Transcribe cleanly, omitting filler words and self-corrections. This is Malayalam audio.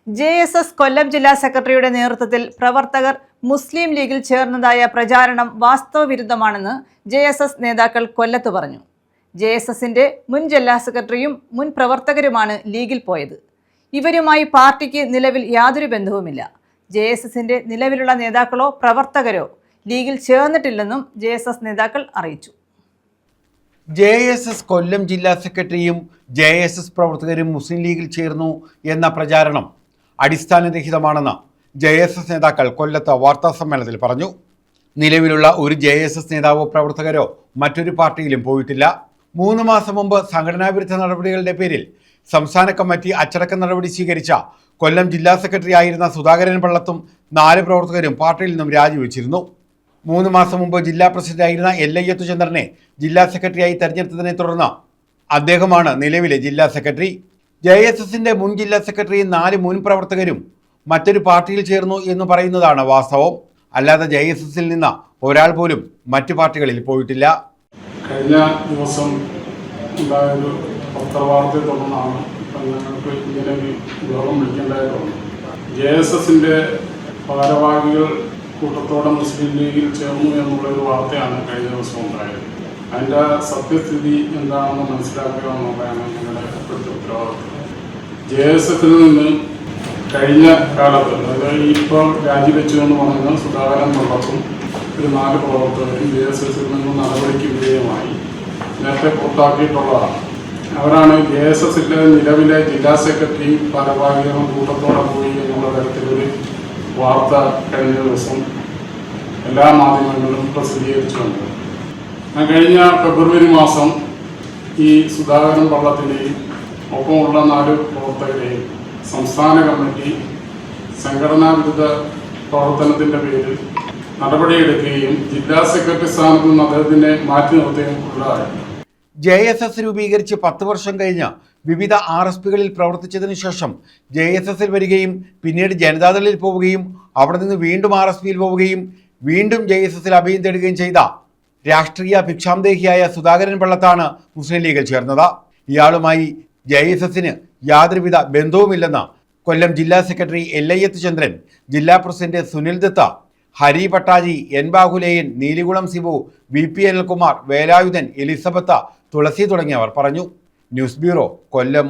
JSS കൊല്ലം ജില്ലാ സെക്രട്ടറിയുടെ നേതൃത്വത്തിൽ പ്രവർത്തകർ മുസ്ലിം ലീഗിൽ ചേർന്നതായ പ്രചാരണം വാസ്തവവിരുദ്ധമാണെന്ന് JSS നേതാക്കൾ കൊല്ലത്ത് പറഞ്ഞു. JSSന്റെ മുൻ ജില്ലാ സെക്രട്ടറിയും മുൻ പ്രവർത്തകരുമാണ് ലീഗിൽ പോയത്. ഇവരുമായി പാർട്ടിക്ക് നിലവിൽ യാതൊരു ബന്ധവുമില്ല. JSSന്റെ നിലവിലുള്ള നേതാക്കളോ പ്രവർത്തകരോ ലീഗിൽ ചേർന്നിട്ടില്ലെന്നും JSS നേതാക്കൾ അറിയിച്ചു. JSS കൊല്ലം ജില്ലാ സെക്രട്ടറിയും JSS പ്രവർത്തകരും മുസ്ലിം ലീഗിൽ ചേർന്നു എന്ന പ്രചാരണം അടിസ്ഥാനരഹിതമാണെന്ന് JSS നേതാക്കൾ കൊല്ലത്ത് വാർത്താസമ്മേളനത്തിൽ പറഞ്ഞു. നിലവിലുള്ള ഒരു JSS നേതാവോ പ്രവർത്തകരോ മറ്റൊരു പാർട്ടിയിലും പോയിട്ടില്ല. 3 മാസം മുമ്പ് സംഘടനാവിരുദ്ധ നടപടികളുടെ പേരിൽ സംസ്ഥാന കമ്മിറ്റി അച്ചടക്ക നടപടി സ്വീകരിച്ച കൊല്ലം ജില്ലാ സെക്രട്ടറി ആയിരുന്ന സുധാകരൻ പള്ളത്തും 4 പ്രവർത്തകരും പാർട്ടിയിൽ നിന്നും രാജിവെച്ചിരുന്നു. 3 മാസം മുമ്പ് ജില്ലാ പ്രസിഡന്റായിരുന്ന എല്ലയ്യത്ത് ചന്ദ്രനെ ജില്ലാ സെക്രട്ടറിയായി തെരഞ്ഞെടുത്തതിനെ തുടർന്ന് അദ്ദേഹമാണ് നിലവിലെ ജില്ലാ സെക്രട്ടറി. JSSന്റെ മുൻ ജില്ലാ സെക്രട്ടറിയും 4 മുൻ പ്രവർത്തകരും മറ്റൊരു പാർട്ടിയിൽ ചേർന്നു എന്ന് പറയുന്നതാണ് വാസ്തവം. അല്ലാതെ JSSൽ നിന്ന് ഒരാൾ പോലും മറ്റു പാർട്ടികളിൽ പോയിട്ടില്ല. കഴിഞ്ഞ ദിവസം ഉണ്ടായൊരു പത്രവാർത്തയെ തുടർന്നാണ് ഞങ്ങൾക്ക് ഇങ്ങനെ ഒരു യോഗം വിളിക്കേണ്ടതായിട്ടുണ്ട്. JSSന്റെ ഭാരവാഹികൾ കൂട്ടത്തോടെ മുസ്ലിം ലീഗിൽ ചേർന്നു എന്നുള്ളൊരു വാർത്തയാണ് കഴിഞ്ഞ ദിവസം ഉണ്ടായത്. അതിൻ്റെ സത്യസ്ഥിതി എന്താണെന്ന് മനസ്സിലാക്കുക എന്നുള്ളതാണ് ഞങ്ങളുടെ ഇപ്പോഴത്തെ ഉത്തരവാദിത്വം. JSSൽ നിന്ന് കഴിഞ്ഞ കാലത്ത്, അതായത് ഇപ്പോൾ രാജിവെച്ചുവെന്ന് പറയുന്ന സുധാകരൻ പള്ളത്തും ഒരു 4 പ്രവർത്തകരും JSSൽ നിന്ന് നടപടിക്ക് വിധേയമായി നേരത്തെ പുറത്താക്കിയിട്ടുള്ളതാണ്. അവരാണ് JSSന്റെ നിലവിലെ ജില്ലാ സെക്രട്ടറിയും ഭാരവാഹികളും കൂട്ടത്തോടെ പോയി എന്നുള്ള തരത്തിലൊരു വാർത്ത കഴിഞ്ഞ ദിവസം എല്ലാ മാധ്യമങ്ങളിലും പ്രസിദ്ധീകരിച്ചുകൊണ്ട് കഴിഞ്ഞ ഫെബ്രുവരി മാസം ഈ സുധാകരൻ പള്ളത്തിനെയും ഒപ്പമുള്ള 4 പ്രവർത്തകരെയും സംസ്ഥാന കമ്മിറ്റി സംഘടനാ വിരുദ്ധ പ്രവർത്തനത്തിൻ്റെ പേരിൽ നടപടിയെടുക്കുകയും ജില്ലാ സെക്രട്ടറി സ്ഥാനത്ത് നിന്ന് അദ്ദേഹത്തിനെ മാറ്റി നിർത്തുകയും ഉണ്ടായിട്ടുണ്ട്. JSS രൂപീകരിച്ച് 10 വർഷം കഴിഞ്ഞ് വിവിധ RSPകളിൽ പ്രവർത്തിച്ചതിനു ശേഷം JSSൽ വരികയും പിന്നീട് ജനതാദളിൽ പോവുകയും അവിടെ നിന്ന് വീണ്ടും RSPയിൽ പോവുകയും വീണ്ടും JSSൽ അഭയം തേടുകയും ചെയ്ത രാഷ്ട്രീയ ഭിക്ഷാന്തേഹിയായ സുധാകരൻ പള്ളത്താണ് മുസ്ലിം ലീഗിൽ ചേർന്നത്. ഇയാളുമായി JSSന് യാതൊരുവിധ ബന്ധവുമില്ലെന്ന് കൊല്ലം ജില്ലാ സെക്രട്ടറി എല്ലയ്യത്ത് ചന്ദ്രൻ, ജില്ലാ president Sunil Datta, Hari Pattaji, N Bahuleyan, Neelikulam Sibu, VP Anilkumar, Velayudhan, Elizabeth, Thulasi തുടങ്ങിയവർ പറഞ്ഞു. ന്യൂസ് ബ്യൂറോ, കൊല്ലം.